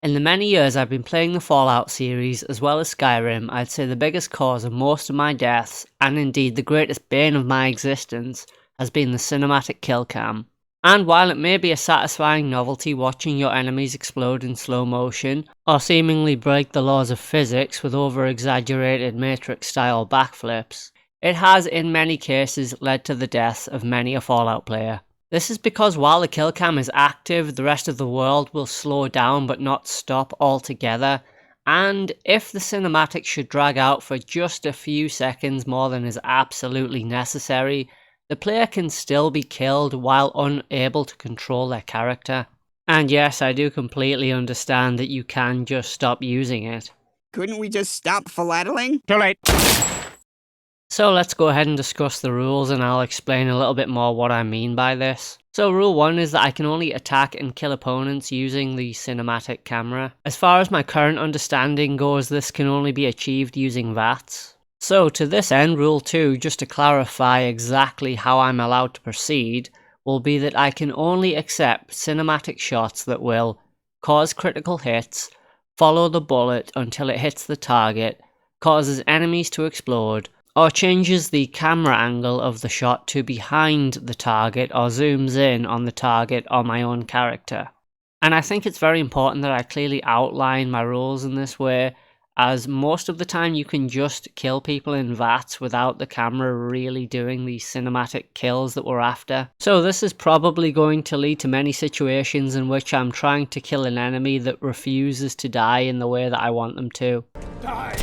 In the many years I've been playing the Fallout series as well as Skyrim, I'd say the biggest cause of most of my deaths, and indeed the greatest bane of my existence, has been the cinematic kill cam. And while it may be a satisfying novelty watching your enemies explode in slow motion, or seemingly break the laws of physics with over-exaggerated Matrix-style backflips, it has in many cases led to the deaths of many a Fallout player. This is because while the kill cam is active, the rest of the world will slow down but not stop altogether, and if the cinematic should drag out for just a few seconds more than is absolutely necessary, the player can still be killed while unable to control their character. And yes, I do completely understand that you can just stop using it. Couldn't we just stop philatling? Too late. So let's go ahead and discuss the rules, and I'll explain a little bit more what I mean by this. So rule 1 is that I can only attack and kill opponents using the cinematic camera. As far as my current understanding goes, this can only be achieved using V.A.T.S. So to this end, rule 2, just to clarify exactly how I'm allowed to proceed, will be that I can only accept cinematic shots that will cause critical hits, follow the bullet until it hits the target, causes enemies to explode, or changes the camera angle of the shot to behind the target or zooms in on the target or my own character. And I think it's very important that I clearly outline my rules in this way, as most of the time you can just kill people in V.A.T.S without the camera really doing the cinematic kills that we're after. So this is probably going to lead to many situations in which I'm trying to kill an enemy that refuses to die in the way that I want them to. Die!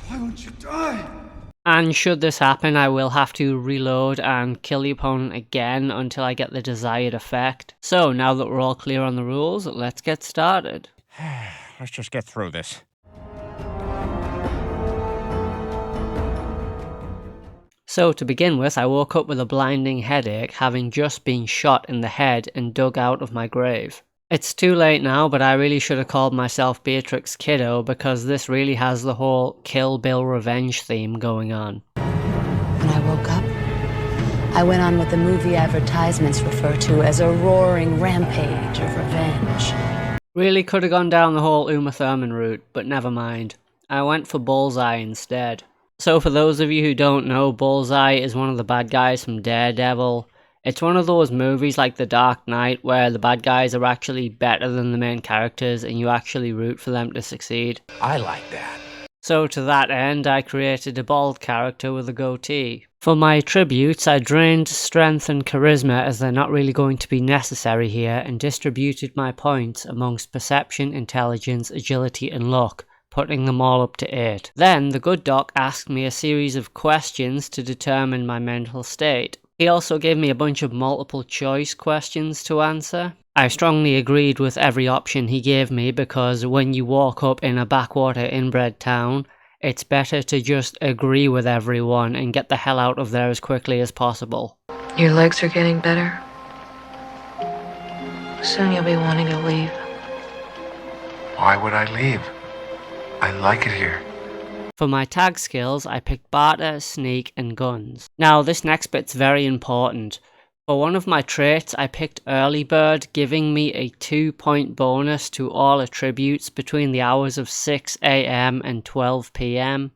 Why won't you die? And should this happen, I will have to reload and kill the opponent again until I get the desired effect. So now that we're all clear on the rules, let's get started. Let's just get through this. So to begin with, I woke up with a blinding headache, having just been shot in the head and dug out of my grave. It's too late now, but I really should have called myself Beatrix Kiddo, because this really has the whole Kill Bill revenge theme going on. When I woke up, I went on what the movie advertisements refer to as a roaring rampage of revenge. Really could have gone down the whole Uma Thurman route, but never mind. I went for Bullseye instead. So for those of you who don't know, Bullseye is one of the bad guys from Daredevil. It's one of those movies like The Dark Knight where the bad guys are actually better than the main characters and you actually root for them to succeed. I like that. So to that end, I created a bald character with a goatee. For my attributes, I drained strength and charisma as they're not really going to be necessary here, and distributed my points amongst perception, intelligence, agility and luck, putting them all up to 8. Then the good doc asked me a series of questions to determine my mental state. He also gave me a bunch of multiple choice questions to answer. I strongly agreed with every option he gave me, because when you walk up in a backwater inbred town, it's better to just agree with everyone and get the hell out of there as quickly as possible. Your legs are getting better. Soon you'll be wanting to leave. Why would I leave? I like it here. For my tag skills, I picked barter, sneak and guns. Now this next bit's very important. For one of my traits, I picked early bird, giving me a 2-point bonus to all attributes between the hours of 6 AM and 12 PM.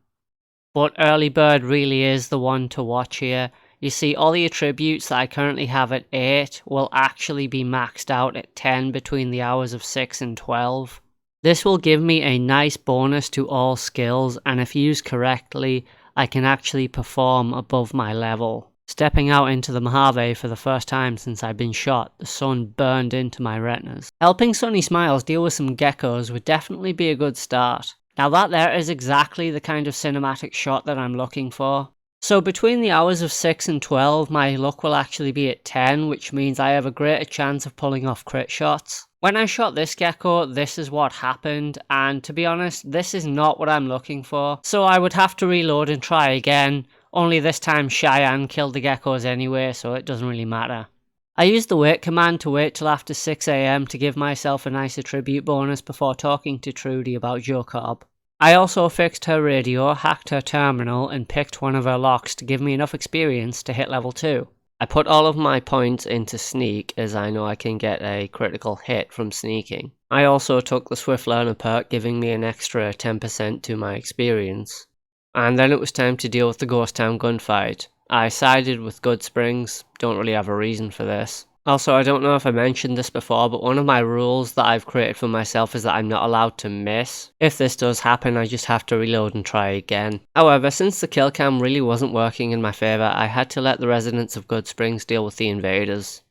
But early bird really is the one to watch here. You see, all the attributes that I currently have at 8 will actually be maxed out at 10 between the hours of 6 and 12. This will give me a nice bonus to all skills, and if used correctly, I can actually perform above my level. Stepping out into the Mojave for the first time since I've been shot, the sun burned into my retinas. Helping Sunny Smiles deal with some geckos would definitely be a good start. Now that there is exactly the kind of cinematic shot that I'm looking for. So between the hours of 6 and 12, my luck will actually be at 10, which means I have a greater chance of pulling off crit shots. When I shot this gecko, this is what happened, and to be honest, this is not what I'm looking for. So I would have to reload and try again, only this time Cheyenne killed the geckos anyway, so it doesn't really matter. I used the wait command to wait till after 6 AM to give myself a nice attribute bonus before talking to Trudy about Joe Cobb. I also fixed her radio, hacked her terminal, and picked one of her locks to give me enough experience to hit level 2. I put all of my points into sneak as I know I can get a critical hit from sneaking. I also took the swift learner perk, giving me an extra 10% to my experience. And then it was time to deal with the Ghost Town gunfight. I sided with Goodsprings, don't really have a reason for this. Also, I don't know if I mentioned this before, but one of my rules that I've created for myself is that I'm not allowed to miss. If this does happen, I just have to reload and try again. However, since the kill cam really wasn't working in my favour, I had to let the residents of Goodsprings deal with the invaders.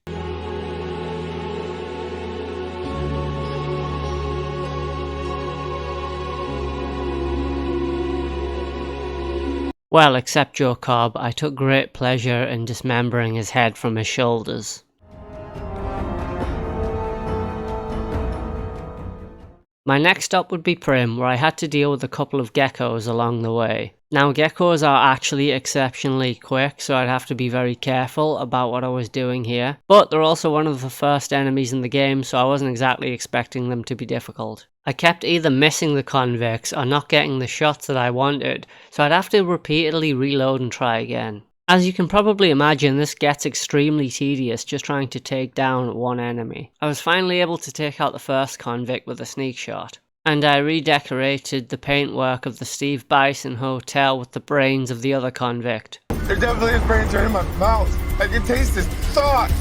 Well, except Joe Cobb, I took great pleasure in dismembering his head from his shoulders. My next stop would be Primm, where I had to deal with a couple of geckos along the way. Now, geckos are actually exceptionally quick, so I'd have to be very careful about what I was doing here. But they're also one of the first enemies in the game, so I wasn't exactly expecting them to be difficult. I kept either missing the convicts or not getting the shots that I wanted, so I'd have to repeatedly reload and try again. As you can probably imagine, this gets extremely tedious just trying to take down one enemy. I was finally able to take out the first convict with a sneak shot. And I redecorated the paintwork of the Steve Bison Hotel with the brains of the other convict. There definitely is brains right in my mouth. I can taste his thoughts.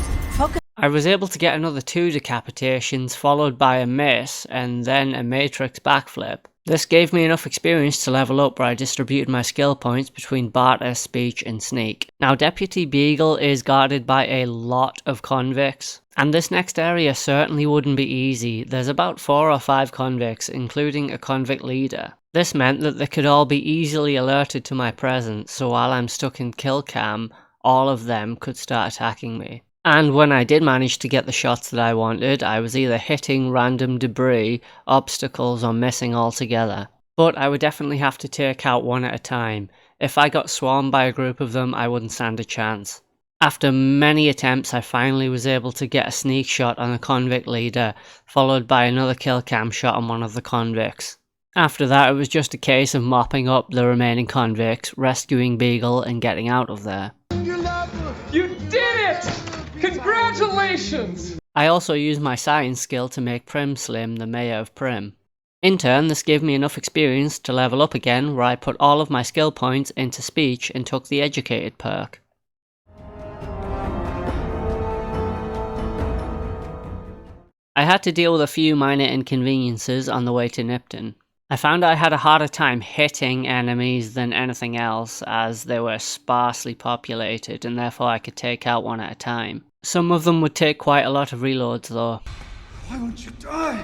I was able to get another 2 decapitations, followed by a miss, and then a matrix backflip. This gave me enough experience to level up where I distributed my skill points between barter, speech and sneak. Now Deputy Beagle is guarded by a lot of convicts, and this next area certainly wouldn't be easy. There's about 4 or 5 convicts, including a convict leader. This meant that they could all be easily alerted to my presence, so while I'm stuck in kill cam, all of them could start attacking me. And when I did manage to get the shots that I wanted, I was either hitting random debris, obstacles, or missing altogether. But I would definitely have to take out one at a time. If I got swarmed by a group of them, I wouldn't stand a chance. After many attempts, I finally was able to get a sneak shot on a convict leader, followed by another kill cam shot on one of the convicts. After that, it was just a case of mopping up the remaining convicts, rescuing Beagle, and getting out of there. You did it! Congratulations! I also used my science skill to make Primm Slim the mayor of Primm. In turn, this gave me enough experience to level up again, where I put all of my skill points into speech and took the educated perk. I had to deal with a few minor inconveniences on the way to Nipton. I found I had a harder time hitting enemies than anything else, as they were sparsely populated and therefore I could take out one at a time. Some of them would take quite a lot of reloads though. Why won't you die?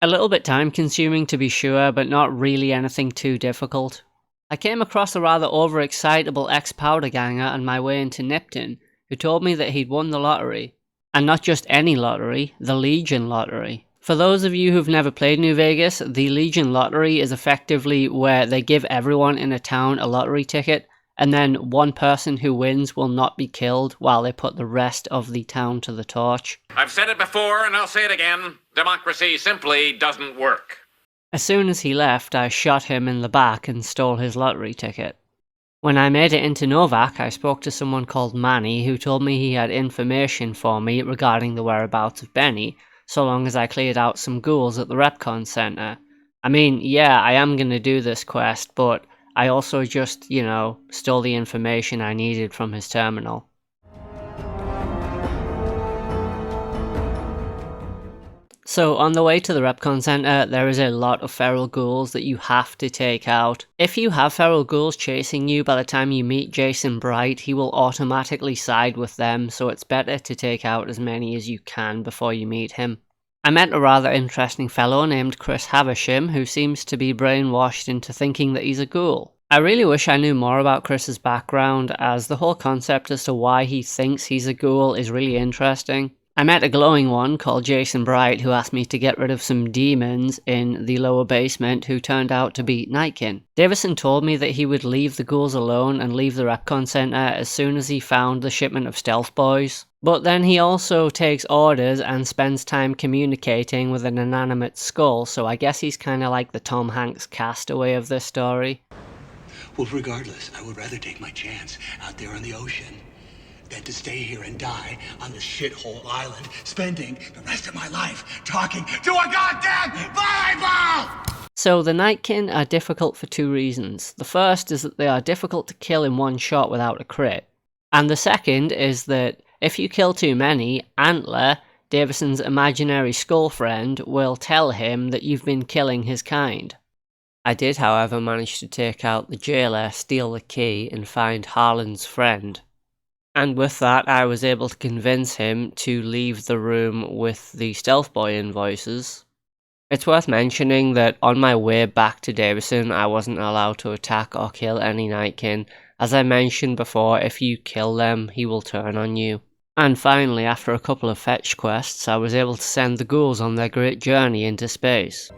A little bit time consuming to be sure, but not really anything too difficult. I came across a rather overexcitable ex-powder ganger on my way into Nipton, who told me that he'd won the lottery. And not just any lottery, the Legion lottery. For those of you who've never played New Vegas, the Legion lottery is effectively where they give everyone in a town a lottery ticket, and then one person who wins will not be killed while they put the rest of the town to the torch. I've said it before and I'll say it again. Democracy simply doesn't work. As soon as he left, I shot him in the back and stole his lottery ticket. When I made it into Novac, I spoke to someone called Manny who told me he had information for me regarding the whereabouts of Benny, so long as I cleared out some ghouls at the REPCONN Center. I mean, yeah, I am gonna do this quest, but I also just, stole the information I needed from his terminal. So on the way to the REPCONN Center, there is a lot of feral ghouls that you have to take out. If you have feral ghouls chasing you by the time you meet Jason Bright, he will automatically side with them, so it's better to take out as many as you can before you meet him. I met a rather interesting fellow named Chris Havisham, who seems to be brainwashed into thinking that he's a ghoul. I really wish I knew more about Chris's background, as the whole concept as to why he thinks he's a ghoul is really interesting. I met a glowing one called Jason Bright who asked me to get rid of some demons in the lower basement who turned out to be Nightkin. Davison told me that he would leave the ghouls alone and leave the REPCONN Center as soon as he found the shipment of stealth boys. But then he also takes orders and spends time communicating with an inanimate skull, so I guess he's kinda like the Tom Hanks Castaway of this story. Well, regardless, I would rather take my chance out there on the ocean than to stay here and die on this shithole island, spending the rest of my life talking to a goddamn volleyball! So the Nightkin are difficult for two reasons. The first is that they are difficult to kill in one shot without a crit. And the second is that if you kill too many, Antler, Davison's imaginary skull friend, will tell him that you've been killing his kind. I did, however, manage to take out the jailer, steal the key, and find Harlan's friend. And with that, I was able to convince him to leave the room with the Stealth Boy invoices. It's worth mentioning that on my way back to Davison, I wasn't allowed to attack or kill any Nightkin. As I mentioned before, if you kill them, he will turn on you. And finally, after a couple of fetch quests, I was able to send the ghouls on their great journey into space.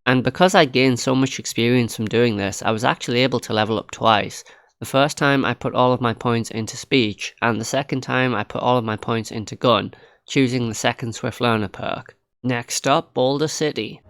And because I gained so much experience from doing this, I was actually able to level up twice. The first time I put all of my points into speech, and the second time I put all of my points into gun, choosing the second Swift Learner perk. Next up, Boulder City.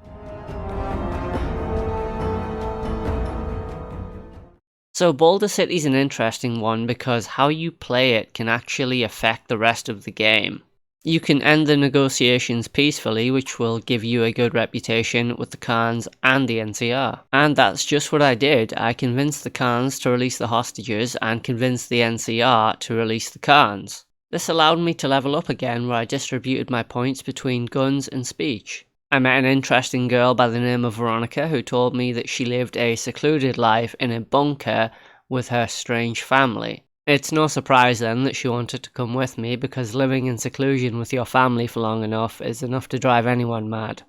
So Boulder City's an interesting one because how you play it can actually affect the rest of the game. You can end the negotiations peacefully, which will give you a good reputation with the Khans and the NCR. And that's just what I did. I convinced the Khans to release the hostages and convinced the NCR to release the Khans. This allowed me to level up again, where I distributed my points between guns and speech. I met an interesting girl by the name of Veronica who told me that she lived a secluded life in a bunker with her strange family. It's no surprise then that she wanted to come with me, because living in seclusion with your family for long enough is enough to drive anyone mad.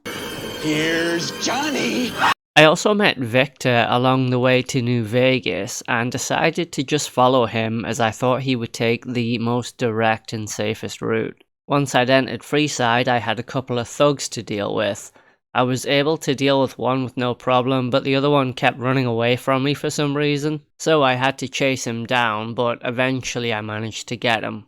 Here's Johnny! I also met Victor along the way to New Vegas and decided to just follow him, as I thought he would take the most direct and safest route. Once I'd entered Freeside, I had a couple of thugs to deal with. I was able to deal with one with no problem, but the other one kept running away from me for some reason, so I had to chase him down, but eventually I managed to get him.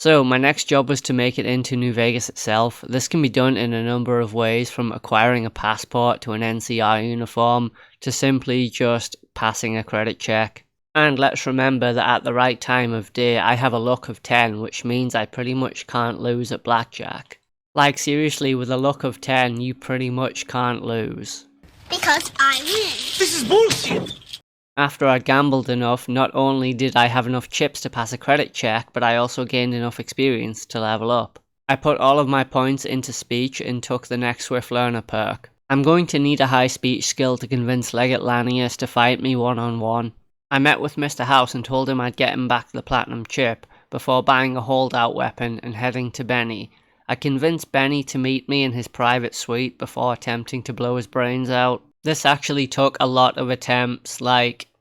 So my next job was to make it into New Vegas itself. This can be done in a number of ways, from acquiring a passport to an NCR uniform to simply just passing a credit check. And let's remember that at the right time of day I have a luck of 10, which means I pretty much can't lose at blackjack. Like seriously, with a luck of 10 you pretty much can't lose. Because I win. This is bullshit! After I gambled enough, not only did I have enough chips to pass a credit check, but I also gained enough experience to level up. I put all of my points into speech and took the next Swift Learner perk. I'm going to need a high speech skill to convince Leggett Lanius to fight me one-on-one. I met with Mr. House and told him I'd get him back the platinum chip, before buying a holdout weapon and heading to Benny. I convinced Benny to meet me in his private suite before attempting to blow his brains out. This actually took a lot of attempts,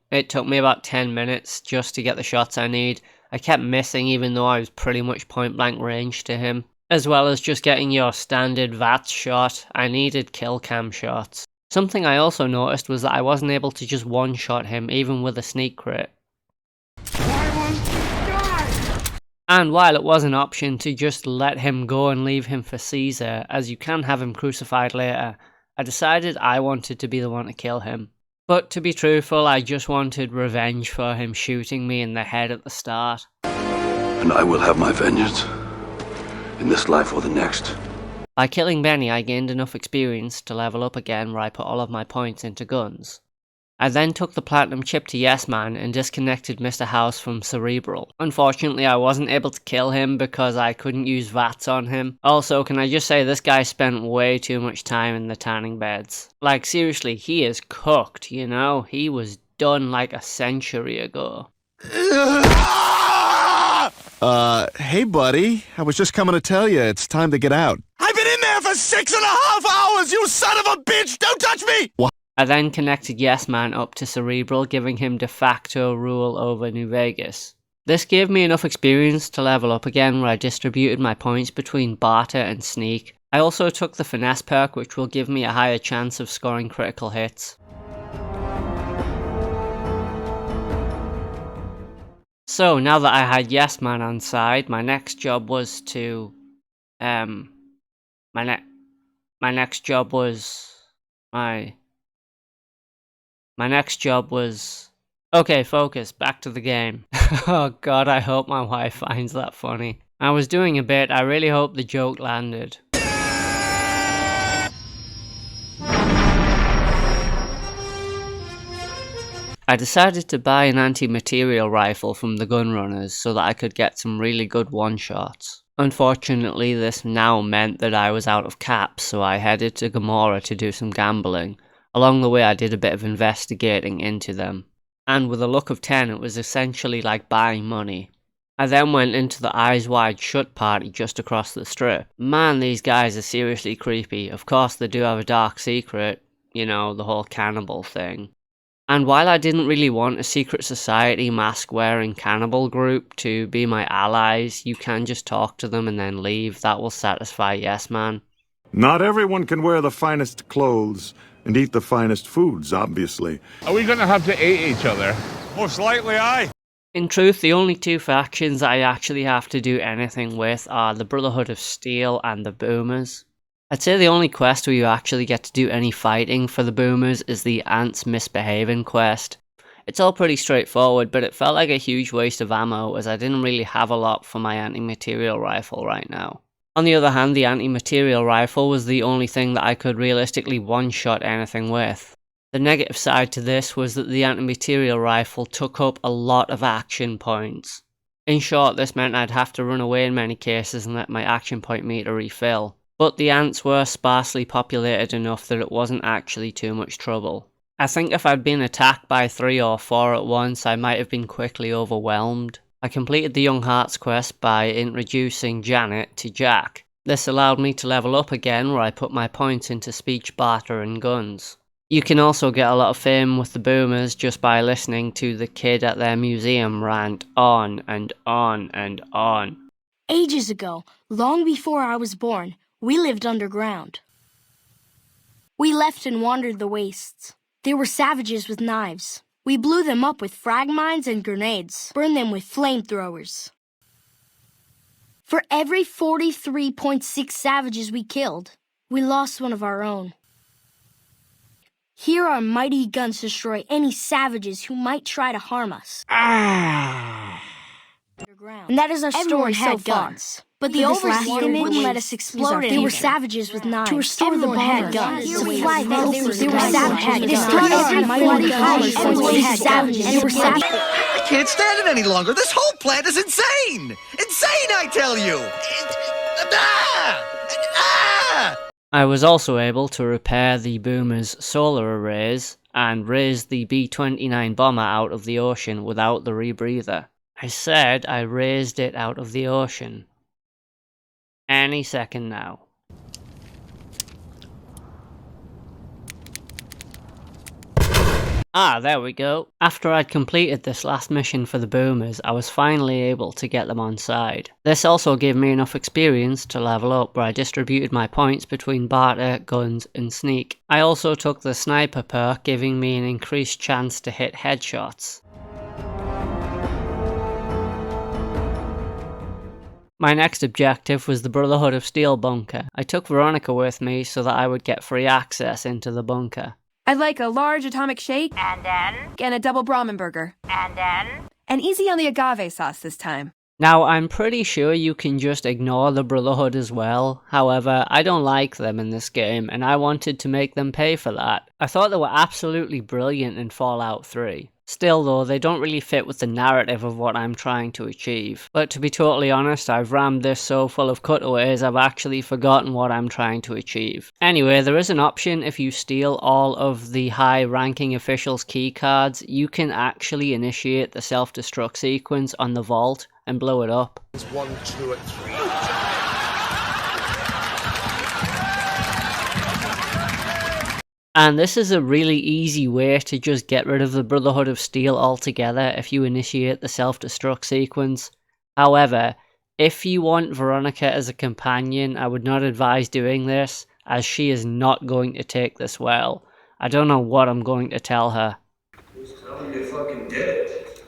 it took me about 10 minutes just to get the shots I need. I kept missing even though I was pretty much point blank range to him. As well as just getting your standard V.A.T.S shot, I needed kill cam shots. Something I also noticed was that I wasn't able to just one-shot him even with a sneak crit. And while it was an option to just let him go and leave him for Caesar, as you can have him crucified later, I decided I wanted to be the one to kill him. But to be truthful, I just wanted revenge for him shooting me in the head at the start. And I will have my vengeance, in this life or the next. By killing Benny, I gained enough experience to level up again, where I put all of my points into guns. I then took the platinum chip to Yes Man and disconnected Mr. House from Cerebral. Unfortunately, I wasn't able to kill him because I couldn't use V.A.T.S on him. Also, can I just say this guy spent way too much time in the tanning beds. Like seriously, he is cooked, you know? He was done like a century ago. Hey buddy, I was just coming to tell you, it's time to get out. I've been in there for 6.5 hours, you son of a bitch! Don't touch me! What? I then connected Yes Man up to Cerebral, giving him de facto rule over New Vegas. This gave me enough experience to level up again, where I distributed my points between Barter and Sneak. I also took the Finesse perk, which will give me a higher chance of scoring critical hits. So now that I had Yes Man on side, my next job was to My next job was... Okay, focus, back to the game. Oh god, I hope my wife finds that funny. I was doing a bit, I really hope the joke landed. I decided to buy an anti-material rifle from the gun runners so that I could get some really good one-shots. Unfortunately, this now meant that I was out of caps, so I headed to Gomorrah to do some gambling. Along the way I did a bit of investigating into them. And with a luck of 10, it was essentially like buying money. I then went into the Eyes Wide Shut party just across the strip. Man, these guys are seriously creepy. Of course they do have a dark secret, you know, the whole cannibal thing. And while I didn't really want a secret society mask-wearing cannibal group to be my allies, you can just talk to them and then leave. That will satisfy yes man. Not everyone can wear the finest clothes and eat the finest foods, obviously. Are we gonna have to eat each other? Most likely, aye. In truth, the only two factions I actually have to do anything with are the Brotherhood of Steel and the Boomers. I'd say the only quest where you actually get to do any fighting for the Boomers is the Ants Misbehaving quest. It's all pretty straightforward, but it felt like a huge waste of ammo as I didn't really have a lot for my anti-material rifle right now. On the other hand, the anti-material rifle was the only thing that I could realistically one-shot anything with. The negative side to this was that the anti-material rifle took up a lot of action points. In short, this meant I'd have to run away in many cases and let my action point meter refill. But the ants were sparsely populated enough that it wasn't actually too much trouble. I think if I'd been attacked by 3 or 4 at once, I might have been quickly overwhelmed. I completed the Young Hearts quest by introducing Janet to Jack. This allowed me to level up again, where I put my points into speech, barter and guns. You can also get a lot of fame with the Boomers just by listening to the kid at their museum rant on and on and on. Ages ago, long before I was born, we lived underground. We left and wandered the wastes. There were savages with knives. We blew them up with frag mines and grenades, burned them with flamethrowers. For every 43.6 savages we killed, we lost one of our own. Here our mighty guns destroy any savages who might try to harm us. And that is our story so far. But the overseer wouldn't let us explode it. There were savages with knives. To restore the had guns. To fly them. There were savages. It is through every mighty college. Everyone had savages. There were savages. I can't stand it any longer. This whole plan is insane. Insane, I tell you. I was also able to repair the Boomer's solar arrays and raise the B-29 bomber out of the ocean without the rebreather. I said I raised it out of the ocean. Any second now. Ah, there we go. After I'd completed this last mission for the Boomers, I was finally able to get them on side. This also gave me enough experience to level up, where I distributed my points between barter, guns and sneak. I also took the sniper perk, giving me an increased chance to hit headshots. My next objective was the Brotherhood of Steel bunker. I took Veronica with me so that I would get free access into the bunker. I'd like a large atomic shake. And then? And a double Brahmin burger. And then? And easy on the agave sauce this time. Now, I'm pretty sure you can just ignore the Brotherhood as well. However, I don't like them in this game, and I wanted to make them pay for that. I thought they were absolutely brilliant in Fallout 3. Still though, they don't really fit with the narrative of what I'm trying to achieve. But to be totally honest, I've rammed this so full of cutaways I've actually forgotten what I'm trying to achieve. Anyway, there is an option if you steal all of the high-ranking officials' keycards, you can actually initiate the self-destruct sequence on the vault and blow it up. 1, 2 and 3. And this is a really easy way to just get rid of the Brotherhood of Steel altogether if you initiate the self-destruct sequence. However, if you want Veronica as a companion, I would not advise doing this, as she is not going to take this well. I don't know what I'm going to tell her. Just tell him you fucking did it.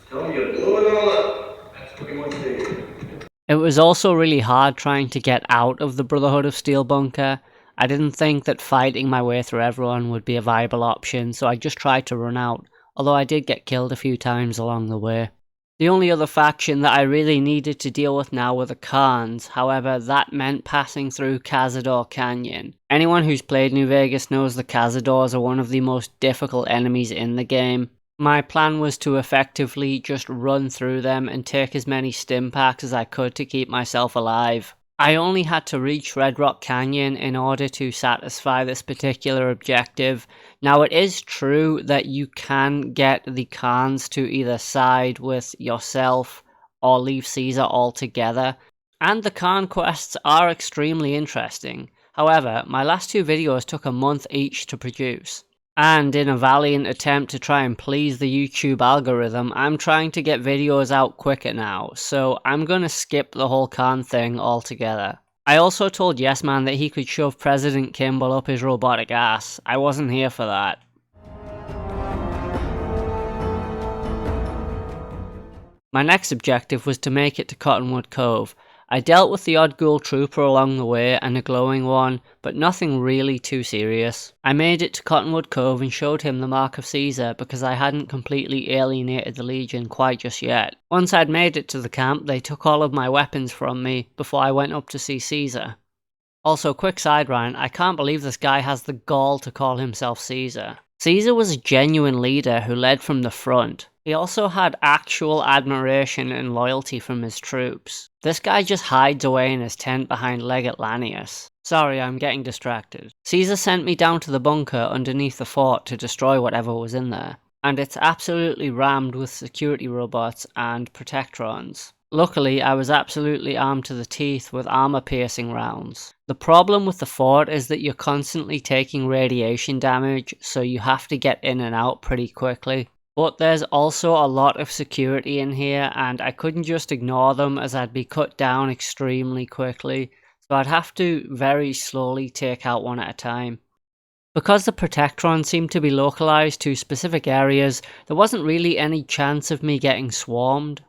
Tell him you blew it all up. That's what he wants to do. It was also really hard trying to get out of the Brotherhood of Steel bunker, I didn't think that fighting my way through everyone would be a viable option, so I just tried to run out, although I did get killed a few times along the way. The only other faction that I really needed to deal with now were the Khans, however that meant passing through Cazador Canyon. Anyone who's played New Vegas knows the Cazadors are one of the most difficult enemies in the game. My plan was to effectively just run through them and take as many stim packs as I could to keep myself alive. I only had to reach Red Rock Canyon in order to satisfy this particular objective. Now it is true that you can get the Khans to either side with yourself or leave Caesar altogether, and the Khan quests are extremely interesting. However, my last two videos took a month each to produce. And in a valiant attempt to try and please the YouTube algorithm, I'm trying to get videos out quicker now, so I'm gonna skip the whole Khan thing altogether. I also told Yes Man that he could shove President Kimball up his robotic ass. I wasn't here for that. My next objective was to make it to Cottonwood Cove. I dealt with the odd ghoul trooper along the way and a glowing one, but nothing really too serious. I made it to Cottonwood Cove and showed him the Mark of Caesar because I hadn't completely alienated the Legion quite just yet. Once I'd made it to the camp, they took all of my weapons from me before I went up to see Caesar. Also, quick side rant, I can't believe this guy has the gall to call himself Caesar. Caesar was a genuine leader who led from the front. He also had actual admiration and loyalty from his troops. This guy just hides away in his tent behind Legate Lanius. Sorry, I'm getting distracted. Caesar sent me down to the bunker underneath the fort to destroy whatever was in there. And it's absolutely rammed with security robots and protectrons. Luckily, I was absolutely armed to the teeth with armor-piercing rounds. The problem with the fort is that you're constantly taking radiation damage, so you have to get in and out pretty quickly. But there's also a lot of security in here, and I couldn't just ignore them as I'd be cut down extremely quickly, so I'd have to very slowly take out one at a time. Because the protectrons seemed to be localized to specific areas, there wasn't really any chance of me getting swarmed.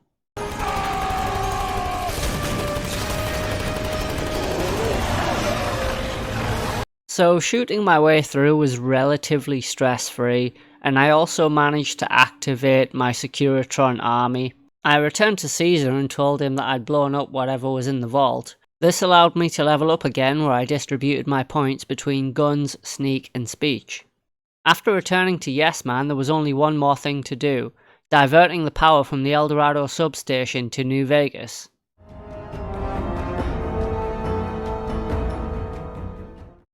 So shooting my way through was relatively stress-free, and I also managed to activate my Securitron army. I returned to Caesar and told him that I'd blown up whatever was in the vault. This allowed me to level up again, where I distributed my points between guns, sneak and speech. After returning to Yes Man, there was only one more thing to do, diverting the power from the Eldorado Substation to New Vegas.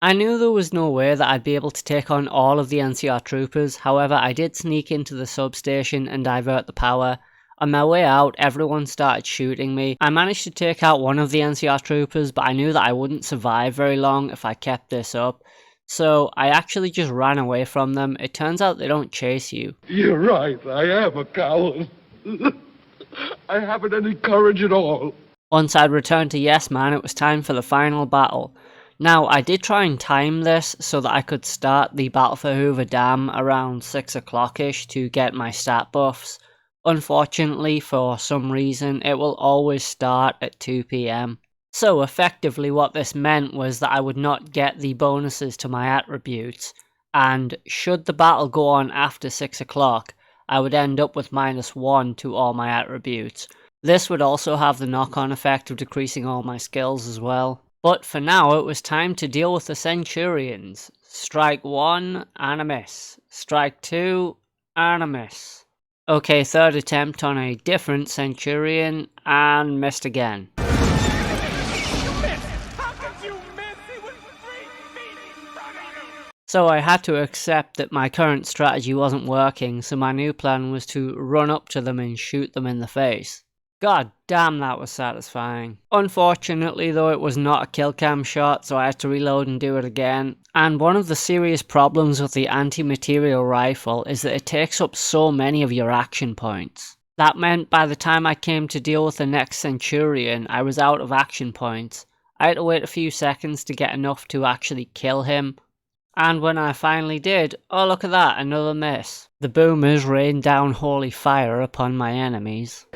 I knew there was no way that I'd be able to take on all of the NCR troopers, however I did sneak into the substation and divert the power. On my way out, everyone started shooting me. I managed to take out one of the NCR troopers, but I knew that I wouldn't survive very long if I kept this up. So I actually just ran away from them. It turns out they don't chase you. You're right, I am a coward. I haven't any courage at all. Once I'd returned to Yes Man, it was time for the final battle. Now, I did try and time this so that I could start the battle for Hoover Dam around 6 o'clock-ish to get my stat buffs. Unfortunately, for some reason, it will always start at 2 PM. So effectively what this meant was that I would not get the bonuses to my attributes, and should the battle go on after 6 o'clock, I would end up with -1 to all my attributes. This would also have the knock-on effect of decreasing all my skills as well. But for now, it was time to deal with the Centurions. Strike 1, and a miss. Strike 2, and a miss. Okay, third attempt on a different Centurion, and missed again. So I had to accept that my current strategy wasn't working, so my new plan was to run up to them and shoot them in the face. God damn, that was satisfying. Unfortunately though, it was not a kill cam shot, so I had to reload and do it again. And one of the serious problems with the anti-material rifle is that it takes up so many of your action points. That meant by the time I came to deal with the next Centurion, I was out of action points. I had to wait a few seconds to get enough to actually kill him. And when I finally did, oh look at that, another miss. The boomers rained down holy fire upon my enemies.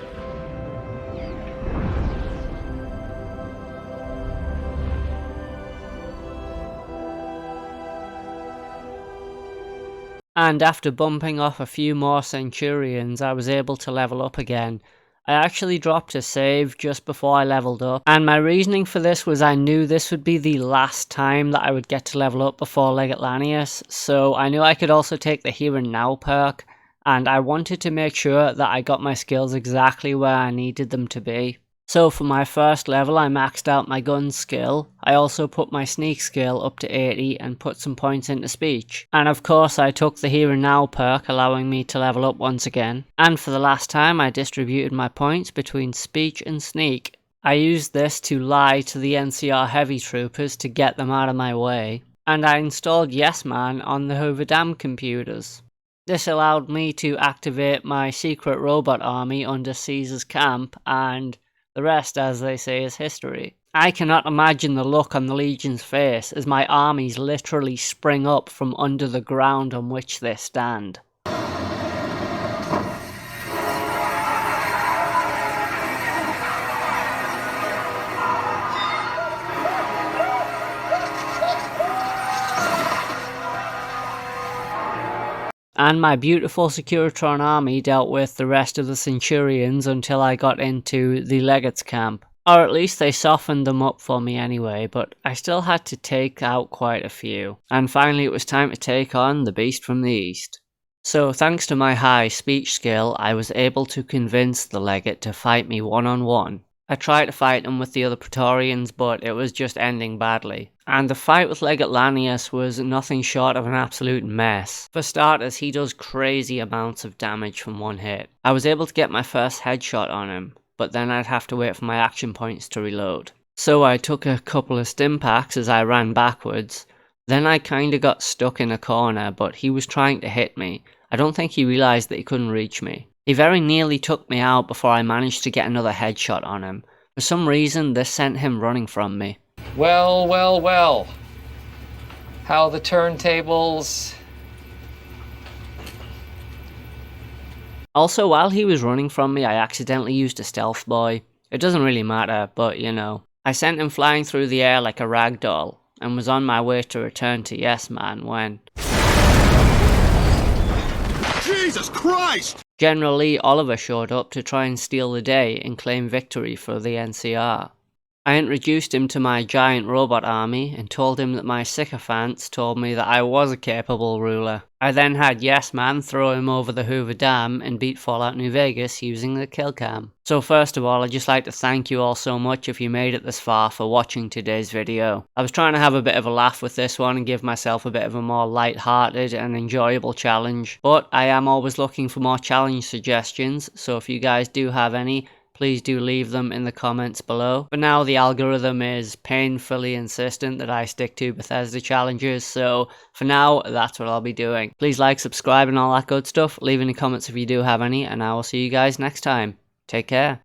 And after bumping off a few more Centurions, I was able to level up again. I actually dropped a save just before I leveled up, and my reasoning for this was I knew this would be the last time that I would get to level up before Legatlanius, so I knew I could also take the Here and Now perk, and I wanted to make sure that I got my skills exactly where I needed them to be. So for my first level I maxed out my gun skill, I also put my sneak skill up to 80 and put some points into speech. And of course I took the Here and Now perk, allowing me to level up once again. And for the last time I distributed my points between speech and sneak. I used this to lie to the NCR heavy troopers to get them out of my way. And I installed Yes Man on the Hoover Dam computers. This allowed me to activate my secret robot army under Caesar's camp, and the rest, as they say, is history. I cannot imagine the look on the Legion's face as my armies literally spring up from under the ground on which they stand. And my beautiful Securitron army dealt with the rest of the Centurions until I got into the Legates camp. Or at least they softened them up for me anyway, but I still had to take out quite a few. And finally it was time to take on the Beast from the East. So thanks to my high speech skill, I was able to convince the Legate to fight me one-on-one. I tried to fight him with the other Praetorians, but it was just ending badly. And the fight with Legatlanius was nothing short of an absolute mess. For starters, he does crazy amounts of damage from one hit. I was able to get my first headshot on him, but then I'd have to wait for my action points to reload. So I took a couple of stim packs as I ran backwards. Then I kinda got stuck in a corner, but he was trying to hit me. I don't think he realised that he couldn't reach me. He very nearly took me out before I managed to get another headshot on him. For some reason, this sent him running from me. Well, well, well. How the turntables... Also, while he was running from me, I accidentally used a stealth boy. It doesn't really matter, but you know. I sent him flying through the air like a rag doll, and was on my way to return to Yes Man when... Jesus Christ! General Lee Oliver showed up to try and steal the day and claim victory for the NCR. I introduced him to my giant robot army and told him that my sycophants told me that I was a capable ruler. I then had Yes Man throw him over the Hoover Dam and beat Fallout New Vegas using the kill cam. So first of all, I'd just like to thank you all so much if you made it this far for watching today's video. I was trying to have a bit of a laugh with this one and give myself a bit of a more light-hearted and enjoyable challenge, but I am always looking for more challenge suggestions, so if you guys do have any, please do leave them in the comments below. For now, the algorithm is painfully insistent that I stick to Bethesda challenges, so for now, that's what I'll be doing. Please like, subscribe, and all that good stuff. Leave any comments if you do have any, and I will see you guys next time. Take care.